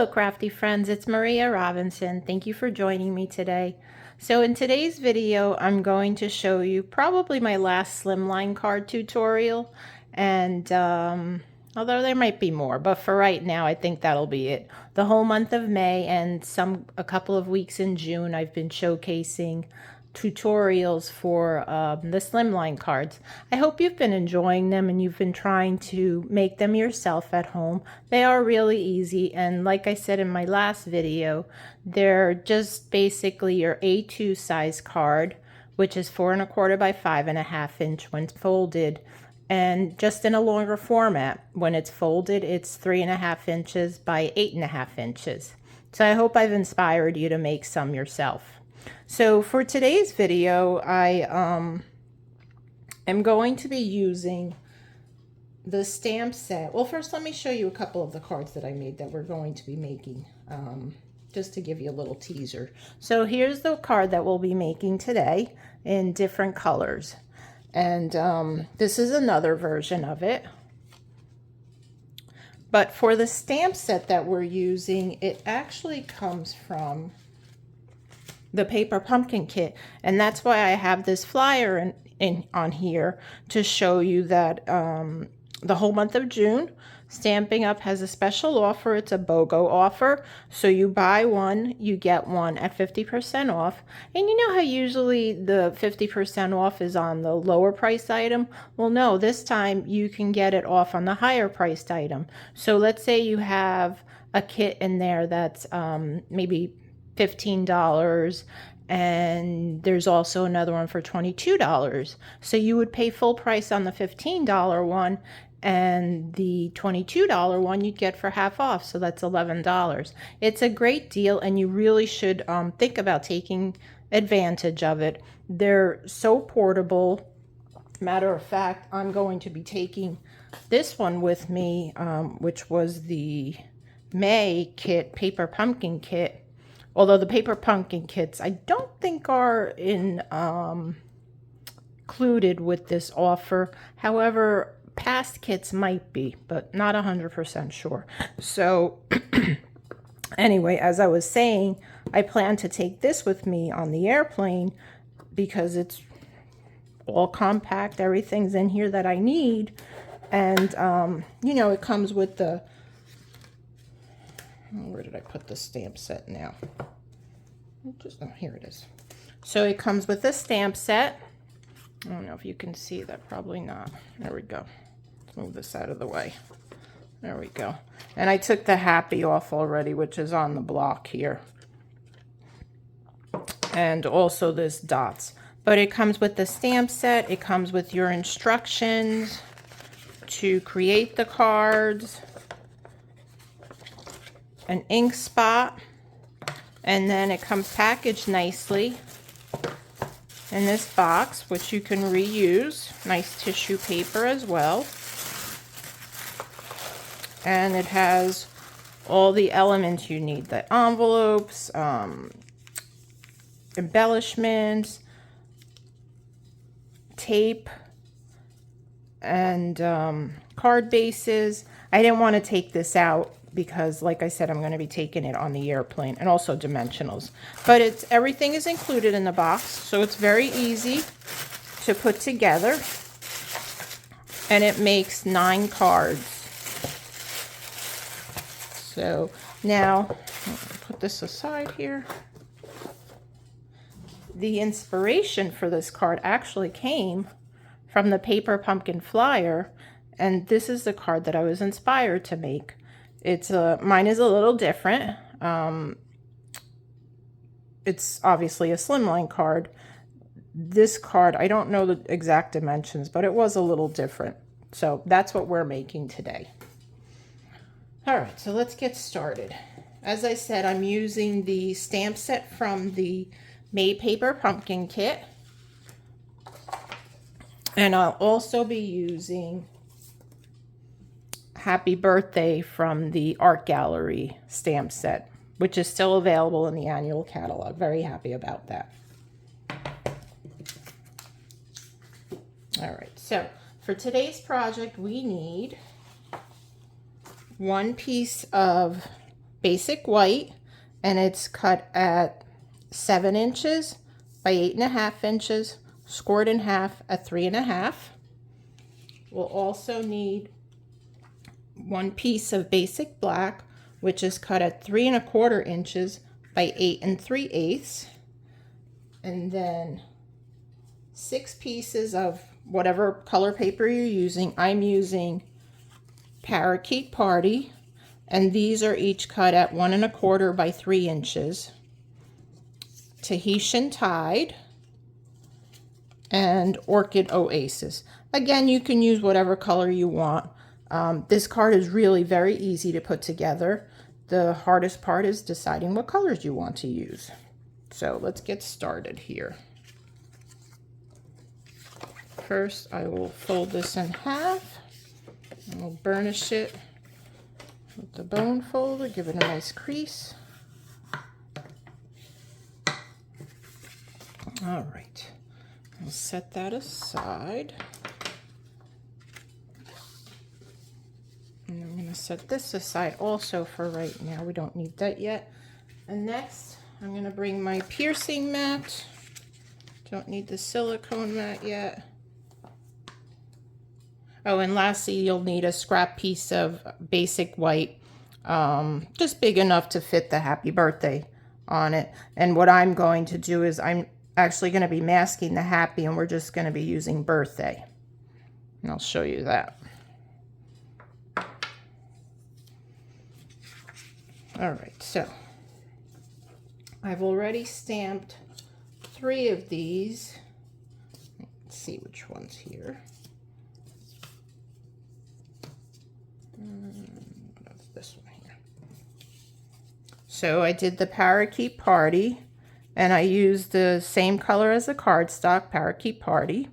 Hello crafty friends, it's Maria Robinson. Thank you for joining me today. So in today's video, I'm going to show you probably my last slimline card tutorial, and although there might be more, but for right now I think that'll be it. The whole month of May and a couple of weeks in June, I've been showcasing tutorials for the slimline cards. I hope you've been enjoying them and you've been trying to make them yourself at home. They are really easy, and like I said in my last video, they're just basically your A2 size card, which is 4 1/4 by 5 1/2 inch when folded, and just in a longer format. When it's folded, it's 3 1/2 inches by 8 1/2 inches. So I hope I've inspired you to make some yourself. So for today's video, I am going to be using the stamp set. Well, first let me show you a couple of the cards that I made that we're going to be making, just to give you a little teaser. So here's the card that we'll be making today in different colors. And this is another version of it. But for the stamp set that we're using, it actually comes from the paper pumpkin kit, and that's why I have this flyer on here to show you that the whole month of June, Stampin' Up! Has a special offer. It's a BOGO offer, so you buy one, you get one at 50% off. And you know how usually the 50% off is on the lower priced item? Well, no, this time you can get it off on the higher priced item. So let's say you have a kit in there that's maybe $15, and there's also another one for $22. So you would pay full price on the $15 one, and the $22 one you'd get for half off, so that's $11. It's a great deal, and you really should think about taking advantage of it. They're so portable. Matter of fact, I'm going to be taking this one with me, which was the May kit, paper pumpkin kit. Although the paper pumpkin kits I don't think are included with this offer. However, past kits might be, but not 100% sure. So anyway, as I was saying, I plan to take this with me on the airplane because it's all compact. Everything's in here that I need. And, you know, it comes with the... Where did I put the stamp set now? Oh, here it is. So it comes with a stamp set. I don't know if you can see that, probably not. There we go. Let's move this out of the way. There we go. And I took the happy off already, which is on the block here. And also this dots. But it comes with the stamp set. It comes with your instructions to create the cards, an ink spot, and then it comes packaged nicely in this box, which you can reuse. Nice tissue paper as well. And it has all the elements you need: the envelopes, embellishments, tape, and card bases. I didn't want to take this out because, like I said, I'm going to be taking it on the airplane, and also dimensionals. But everything is included in the box, so it's very easy to put together, and it makes 9 cards. So now, I'll put this aside here. The inspiration for this card actually came from the paper pumpkin flyer, and this is the card that I was inspired to make. Mine is a little different. It's obviously a slimline card. This card, I don't know the exact dimensions, but it was a little different. So that's what we're making today. All right, so let's get started. As I said, I'm using the stamp set from the May Paper Pumpkin Kit. And I'll also be using Happy Birthday from the Art Gallery stamp set, which is still available in the annual catalog. Very happy about that. All right, so for today's project, we need one piece of basic white, and it's cut at 7 inches by 8.5 inches, scored in half at 3.5. We'll also need 1 piece of basic black, which is cut at 3.25 inches by 8 3/8, and then 6 pieces of whatever color paper you're using. I'm using Parakeet Party, and these are each cut at 1.25 by 3 inches. Tahitian Tide and Orchid Oasis. Again, you can use whatever color you want. This card is really very easy to put together. The hardest part is deciding what colors you want to use. So let's get started here. First, I will fold this in half, and we'll burnish it with the bone folder, give it a nice crease. All right, I'll set that aside. And I'm going to set this aside also for right now. We don't need that yet. And next, I'm going to bring my piercing mat. Don't need the silicone mat yet. Oh, and lastly, you'll need a scrap piece of basic white, just big enough to fit the happy birthday on it. And what I'm going to do is I'm actually going to be masking the happy, and we're just going to be using birthday. And I'll show you that. All right, so I've already stamped 3 of these. Let's see which one's here. This one here. So I did the Parakeet Party, and I used the same color as the cardstock, Parakeet Party.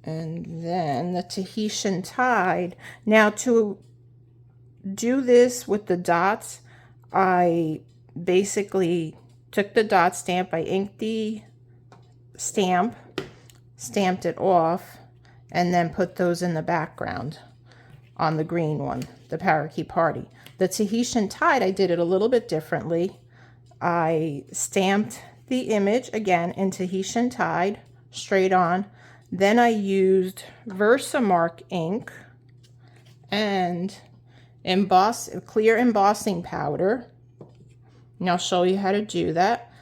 And then the Tahitian Tide. Now to do this with the dots, I basically took the dot stamp, I inked the stamp, stamped it off, and then put those in the background on the green one, the Parakeet Party. The Tahitian Tide, I did it a little bit differently. I stamped the image again in Tahitian Tide, straight on. Then I used Versamark ink and clear embossing powder. And I'll show you how to do that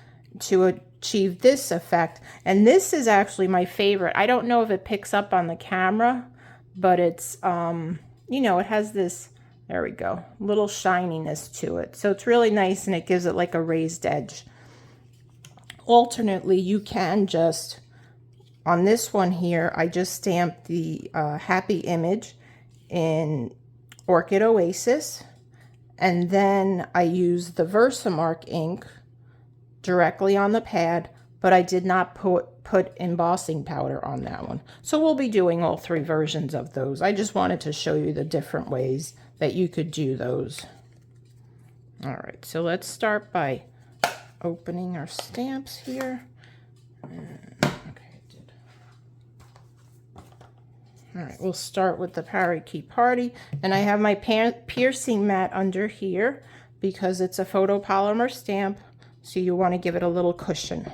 to achieve this effect. And this is actually my favorite. I don't know if it picks up on the camera, but it's, you know, it has this, there we go, little shininess to it. So it's really nice, and it gives it like a raised edge. Alternately, you can just, on this one here, I just stamped the happy image in Orchid Oasis, and then I used the Versamark ink directly on the pad, but I did not put embossing powder on that one. So we'll be doing all 3 versions of those. I just wanted to show you the different ways that you could do those. All right, so let's start by opening our stamps here. All right, we'll start with the Parakeet Party, and I have my piercing mat under here because it's a photopolymer stamp, so you want to give it a little cushion.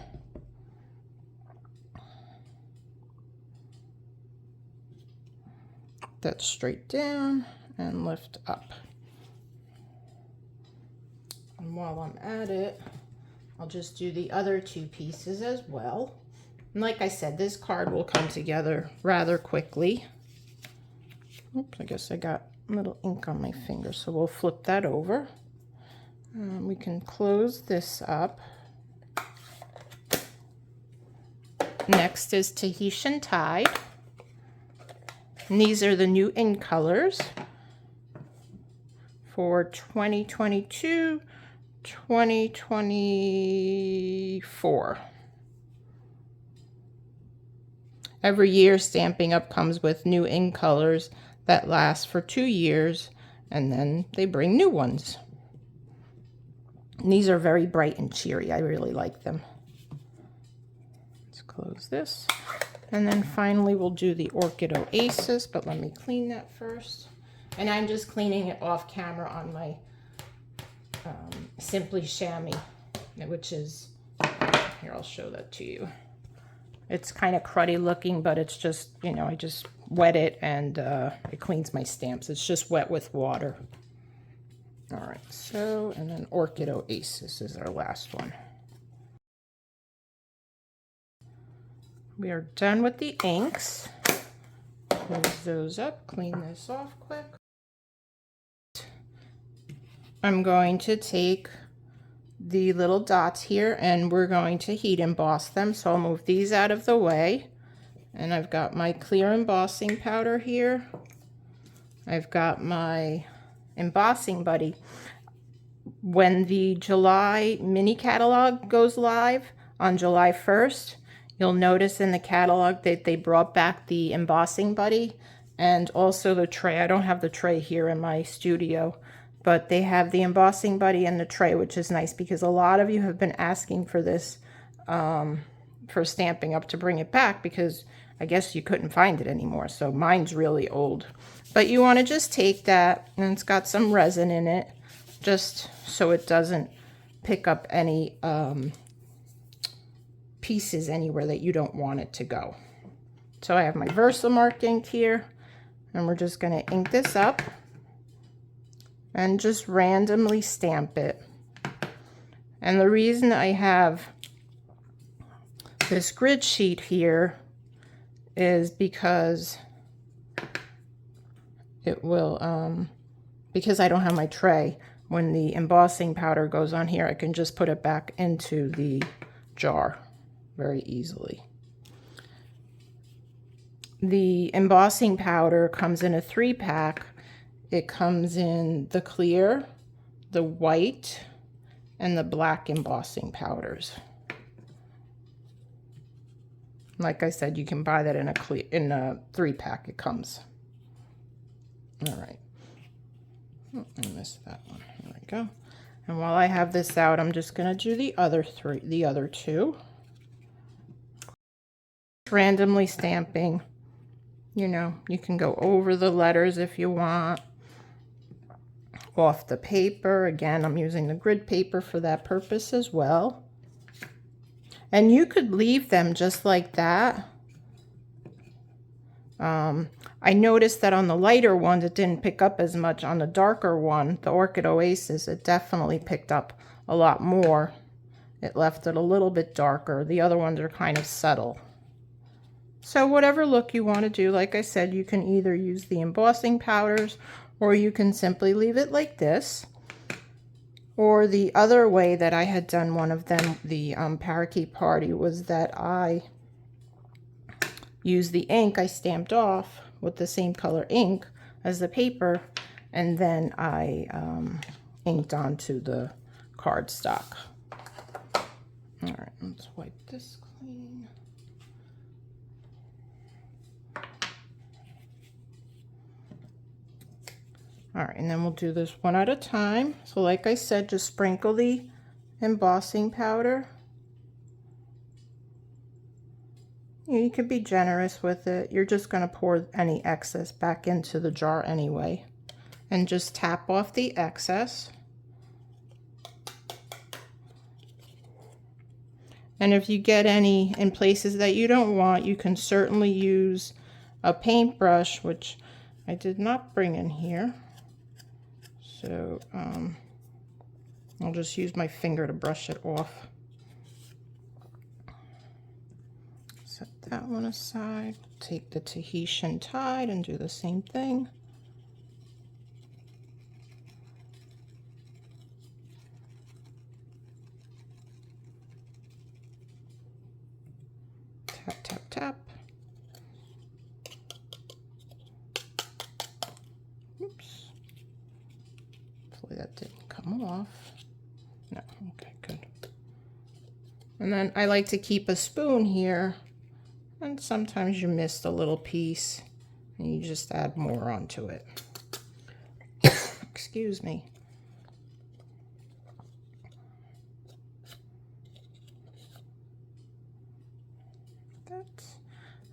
That straight down and lift up. And while I'm at it, I'll just do the other 2 pieces as well. And like I said, this card will come together rather quickly. Oops, I guess I got a little ink on my finger, so we'll flip that over. We can close this up. Next is Tahitian Tide. And these are the new ink colors for 2022, 2024. Every year, Stampin' Up! Comes with new ink colors that last for 2 years, and then they bring new ones. And these are very bright and cheery. I really like them. Let's close this. And then finally, we'll do the Orchid Oasis, but let me clean that first. And I'm just cleaning it off camera on my Simply Chamois, which is, here, I'll show that to you. It's kind of cruddy looking, but it's just, you know, I just wet it and it cleans my stamps. It's just wet with water. All right, so, and then Orchid Oasis is our last one. We are done with the inks. Close those up, clean this off quick. I'm going to take the little dots here and we're going to heat emboss them. So I'll move these out of the way. And I've got my clear embossing powder here. I've got my embossing buddy. When the July mini catalog goes live on July 1st, you'll notice in the catalog that they brought back the embossing buddy and also the tray. I don't have the tray here in my studio, but they have the embossing buddy and the tray, which is nice because a lot of you have been asking for this for Stampin' Up! To bring it back because I guess you couldn't find it anymore. So mine's really old. But you want to just take that, and it's got some resin in it, just so it doesn't pick up any pieces anywhere that you don't want it to go. So I have my Versamark ink here, and we're just going to ink this up and just randomly stamp it. And the reason I have this grid sheet here is because it will, because I don't have my tray, when the embossing powder goes on here, I can just put it back into the jar very easily. The embossing powder comes in a 3-pack. It comes in the clear, the white, and the black embossing powders. Like I said, you can buy that in a 3-pack. It comes. All right. Oh, I missed that one. There we go. And while I have this out, I'm just going to do the other two. Randomly stamping. You know, you can go over the letters if you want. Off the paper. Again, I'm using the grid paper for that purpose as well. And you could leave them just like that. I noticed that on the lighter ones, it didn't pick up as much. On the darker one, the Orchid Oasis, it definitely picked up a lot more. It left it a little bit darker. The other ones are kind of subtle. So whatever look you want to do, like I said, you can either use the embossing powders or you can simply leave it like this. Or the other way that I had done one of them, the Parakeet party, was that I used the ink I stamped off with the same color ink as the paper, and then I inked onto the cardstock. All right, let's wipe this clean. All right, and then we'll do this one at a time. So like I said, just sprinkle the embossing powder. You can be generous with it. You're just going to pour any excess back into the jar anyway. And just tap off the excess. And if you get any in places that you don't want, you can certainly use a paintbrush, which I did not bring in here. So I'll just use my finger to brush it off. Set that one aside. Take the Tahitian tide and do the same thing. Tap, tap, tap. Oops. Hopefully that didn't come off. No, okay, good. And then I like to keep a spoon here, and sometimes you missed a little piece and you just add more onto it. Excuse me.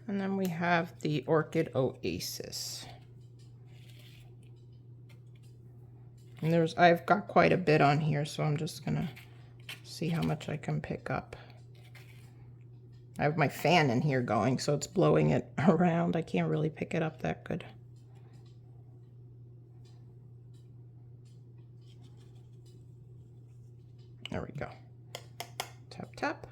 And then we have the Orchid Oasis. And I've got quite a bit on here, so I'm just gonna see how much I can pick up. I have my fan in here going, so it's blowing it around. I can't really pick it up that good. There we go. Tap, tap.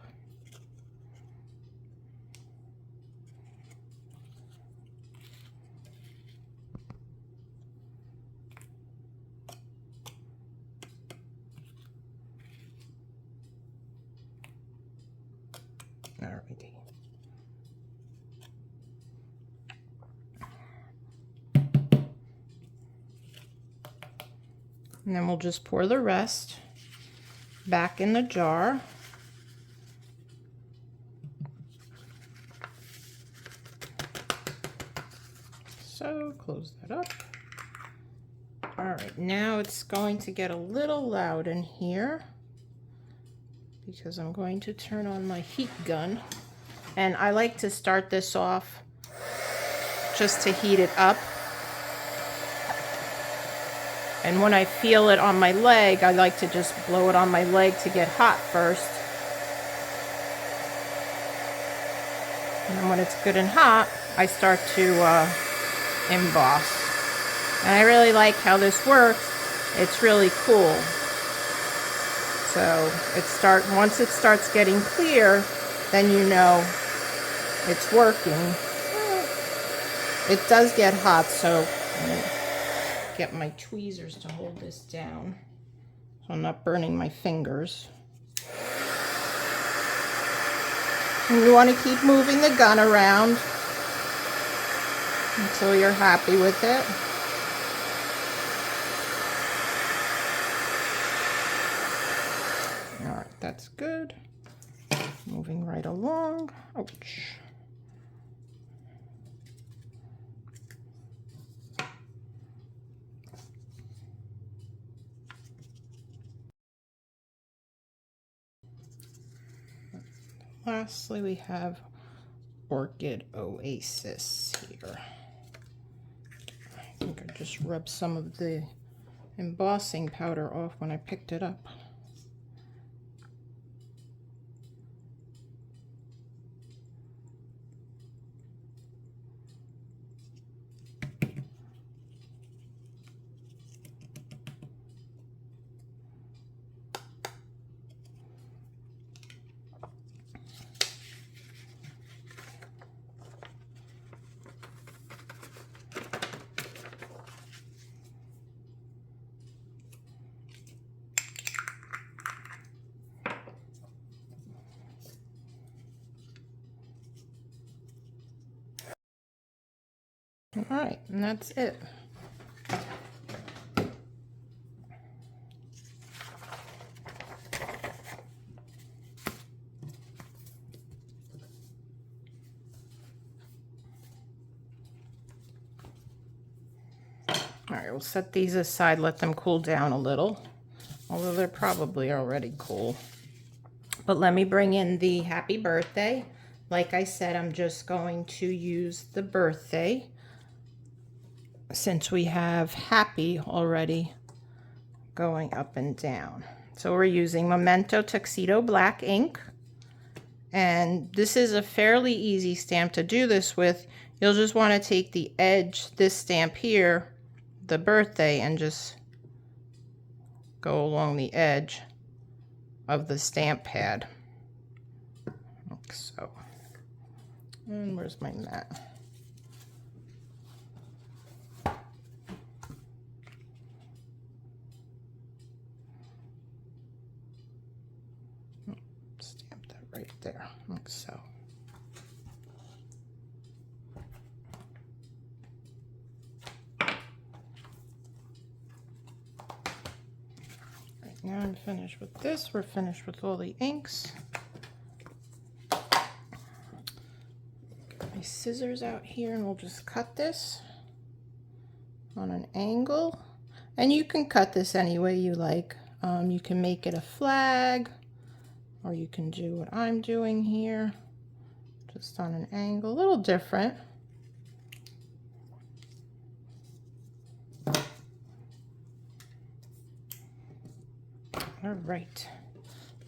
Alrighty. And then we'll just pour the rest back in the jar. So close that up. All right, now it's going to get a little loud in here because I'm going to turn on my heat gun. And I like to start this off just to heat it up. And when I feel it on my leg, I like to just blow it on my leg to get hot first. And then when it's good and hot, I start to emboss. And I really like how this works. It's really cool. So once it starts getting clear, then you know it's working. It does get hot, so I'm gonna get my tweezers to hold this down so I'm not burning my fingers. And you want to keep moving the gun around until you're happy with it. All right, that's good. Moving right along. Ouch. Lastly, we have Orchid Oasis here. I think I just rubbed some of the embossing powder off when I picked it up. All right, and that's it. All right, we'll set these aside, let them cool down a little, although they're probably already cool. But let me bring in the happy birthday. Like I said, I'm just going to use the birthday since we have happy already going up and down. So we're using Memento Tuxedo black ink. And this is a fairly easy stamp to do this with. You'll just want to take the edge, this stamp here, the birthday, and just go along the edge of the stamp pad, like so. And where's my mat? Stamp that right there, like so. Now I'm finished with this. We're finished with all the inks. Get my scissors out here and we'll just cut this on an angle. And you can cut this any way you like. You can make it a flag, or you can do what I'm doing here, just on an angle, a little different. All right,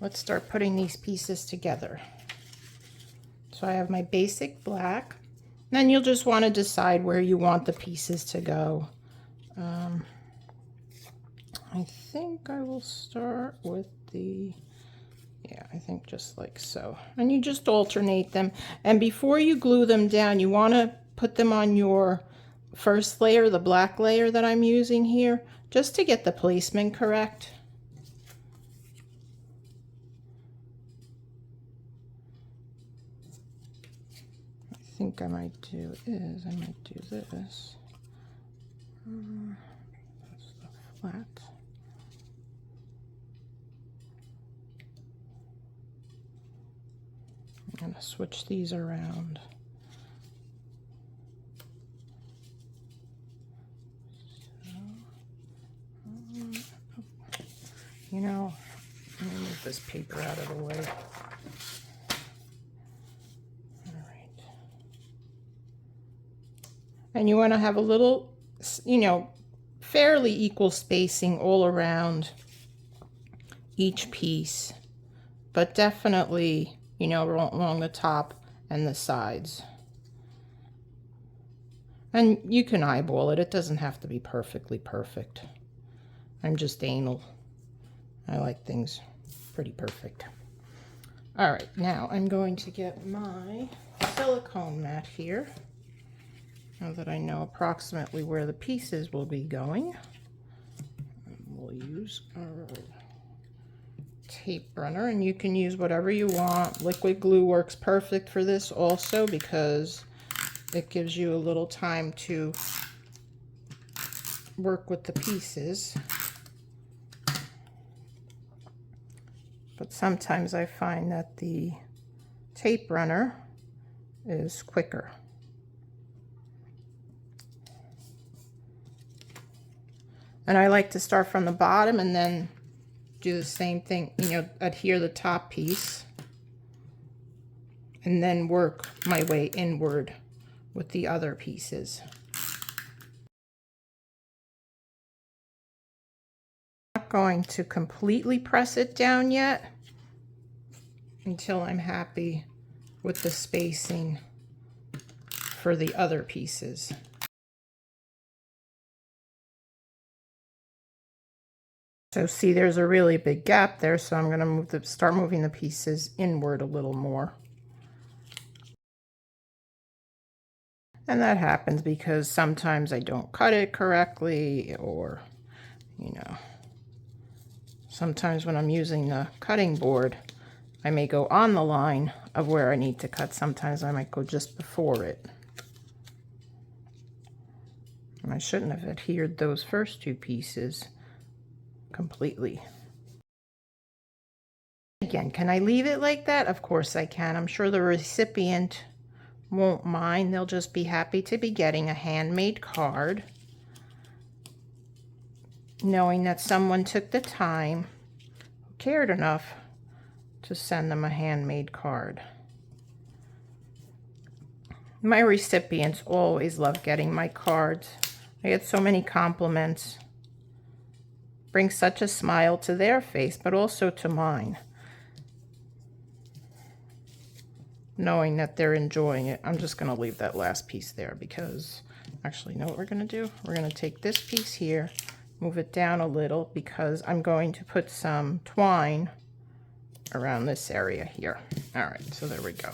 let's start putting these pieces together. So I have my basic black. Then you'll just want to decide where you want the pieces to go. I think I will start with the, yeah, I think just like so. And you just alternate them. And before you glue them down, you want to put them on your first layer, the black layer that I'm using here, just to get the placement correct. I think I might do this. That's the flat. I'm going to switch these around. You know, let me move this paper out of the way. All right. And you want to have a little, you know, fairly equal spacing all around each piece, but definitely, you know, along the top and the sides. And you can eyeball it. It doesn't have to be perfectly perfect. I'm just anal. I like things pretty perfect. All right, now I'm going to get my silicone mat here. Now that I know approximately where the pieces will be going, we'll use our tape runner, and you can use whatever you want. Liquid glue works perfect for this also because it gives you a little time to work with the pieces. But sometimes I find that the tape runner is quicker. And I like to start from the bottom and then do the same thing, you know, adhere the top piece and then work my way inward with the other pieces. I'm not going to completely press it down yet until I'm happy with the spacing for the other pieces. So see, there's a really big gap there, so I'm going to start moving the pieces inward a little more. And that happens because sometimes I don't cut it correctly, or, you know, sometimes when I'm using the cutting board, I may go on the line of where I need to cut. Sometimes I might go just before it. And I shouldn't have adhered those first two pieces completely. Again, can I leave it like that? Of course I can. I'm sure the recipient won't mind. They'll just be happy to be getting a handmade card, knowing that someone took the time, cared enough to send them a handmade card. My recipients always love getting my cards. I get so many compliments. Brings such a smile to their face, but also to mine, knowing that they're enjoying it. I'm just going to leave that last piece there because, actually, you know what we're going to do? We're going to take this piece here, move it down a little because I'm going to put some twine around this area here. All right, so there we go.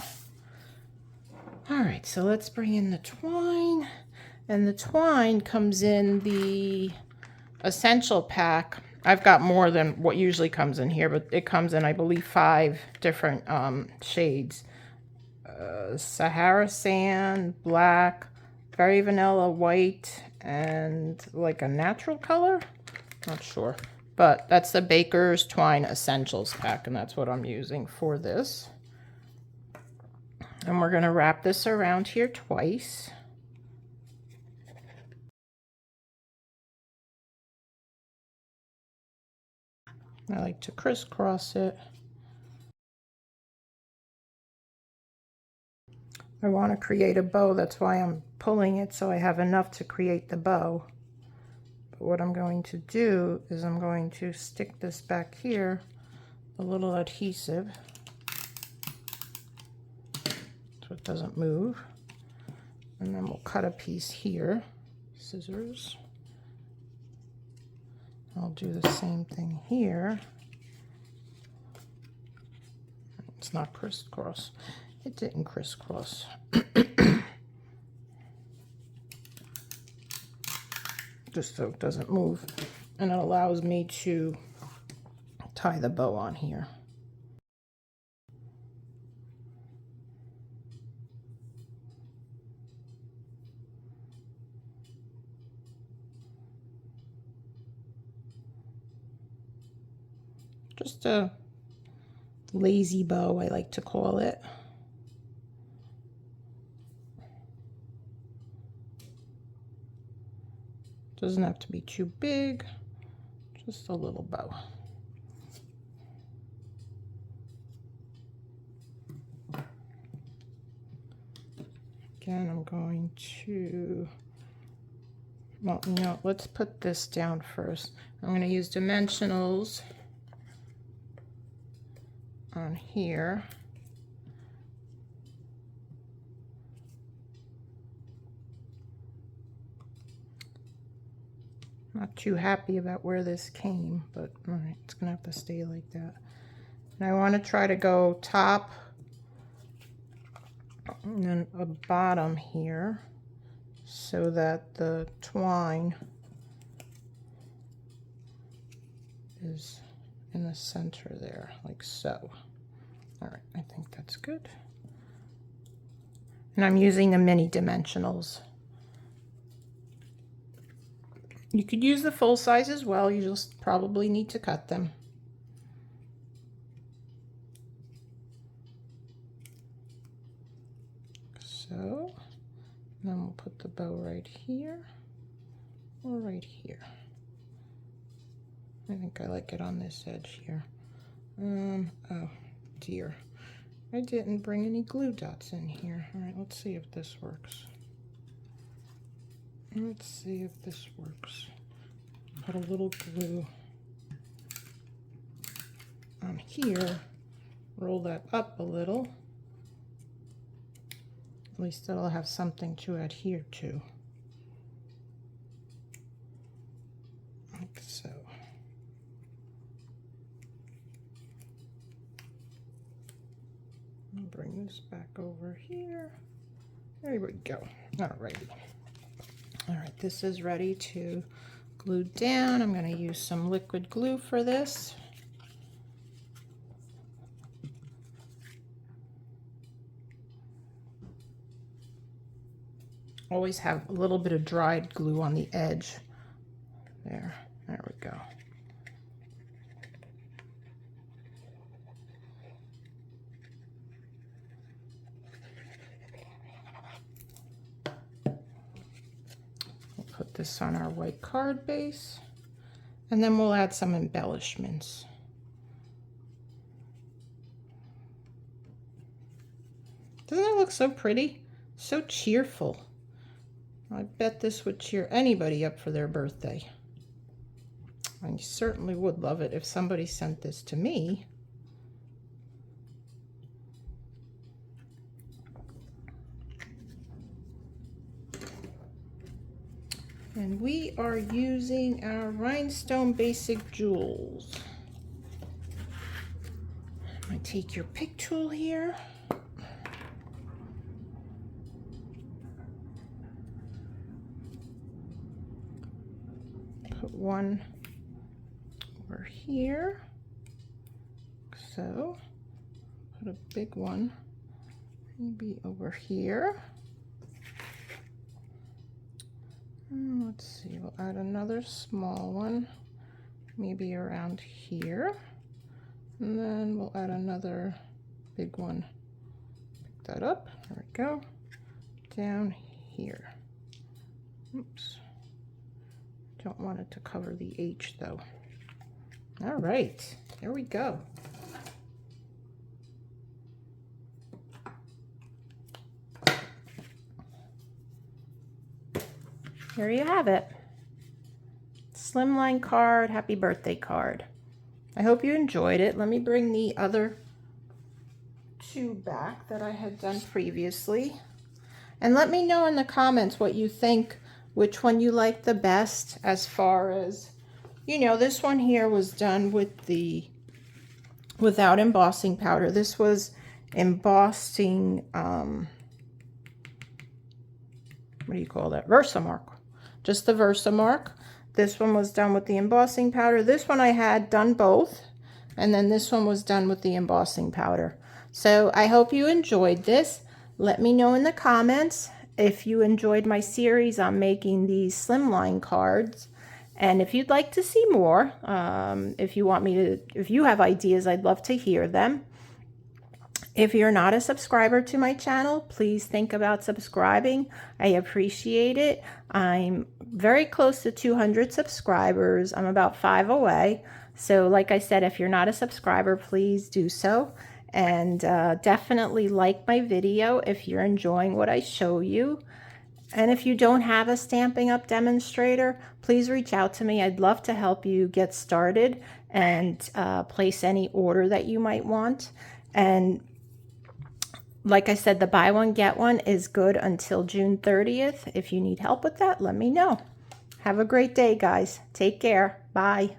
All right, so let's bring in the twine. And the twine comes in the essential pack. I've got more than what usually comes in here, but it comes in, I believe, 5 different shades. Sahara sand, black, very vanilla white, and like a natural color. Not sure, but that's the Baker's Twine Essentials pack, and that's what I'm using for this. And we're going to wrap this around here twice. I like to crisscross it. I want to create a bow, that's why I'm pulling it, so I have enough to create the bow. But what I'm going to do is I'm going to stick this back here, a little adhesive, so it doesn't move. And then we'll cut a piece here, scissors. I'll do the same thing here. It's not crisscross. It didn't crisscross. Just so it doesn't move. And it allows me to tie the bow on here. Just a lazy bow, I like to call it. Doesn't have to be too big, just a little bow. Again, I'm going to, well, you know, let's put this down first. I'm going to use dimensionals on here. Not too happy about where this came, but all right, it's gonna have to stay like that. And I want to try to go top and then a bottom here so that the twine is in the center there, like so. All right, I think that's good. And I'm using the mini dimensionals. You could use the full size as well, you just probably need to cut them. So, then we'll put the bow right here or right here. I think I like it on this edge here. Oh dear, I didn't bring any glue dots in here. All right, let's see if this works. Let's see if this works. Put a little glue on here, roll that up a little. At least it'll have something to adhere to. Like so. I'll bring this back over here. There we go. Alrighty. All right, this is ready to glue down. I'm going to use some liquid glue for this. Always have a little bit of dried glue on the edge. There we go. Put this on our white card base, and then we'll add some embellishments. Doesn't it look so pretty? So cheerful. I bet this would cheer anybody up for their birthday. I certainly would love it if somebody sent this to me. And we are using our Rhinestone Basic Jewels. I'm going to take your pick tool here. Put one over here. So, put a big one maybe over here. Let's see, we'll add another small one, maybe around here. And then we'll add another big one. Pick that up, there we go. Down here. Oops. Don't want it to cover the H though. All right, there we go. There you have it. Slimline card, happy birthday card. I hope you enjoyed it. Let me bring the other two back that I had done previously. And let me know in the comments what you think, which one you like the best, as far as, you know, this one here was done with the, without embossing powder. This was embossing, what do you call that? Versamark. Just the Versamark. This one was done with the embossing powder. This one I had done both. And then this one was done with the embossing powder. So I hope you enjoyed this. Let me know in the comments if you enjoyed my series on making these slimline cards. And if you'd like to see more, if you want me to, if you have ideas, I'd love to hear them. If you're not a subscriber to my channel, please think about subscribing. I appreciate it. I'm very close to 200 subscribers. I'm about 5 away. So like I said, if you're not a subscriber, please do so. And definitely like my video if you're enjoying what I show you. And if you don't have a Stampin' Up! Demonstrator, please reach out to me. I'd love to help you get started and place any order that you might want. And like I said, the buy one, get one is good until June 30th. If you need help with that, let me know. Have a great day, guys. Take care. Bye.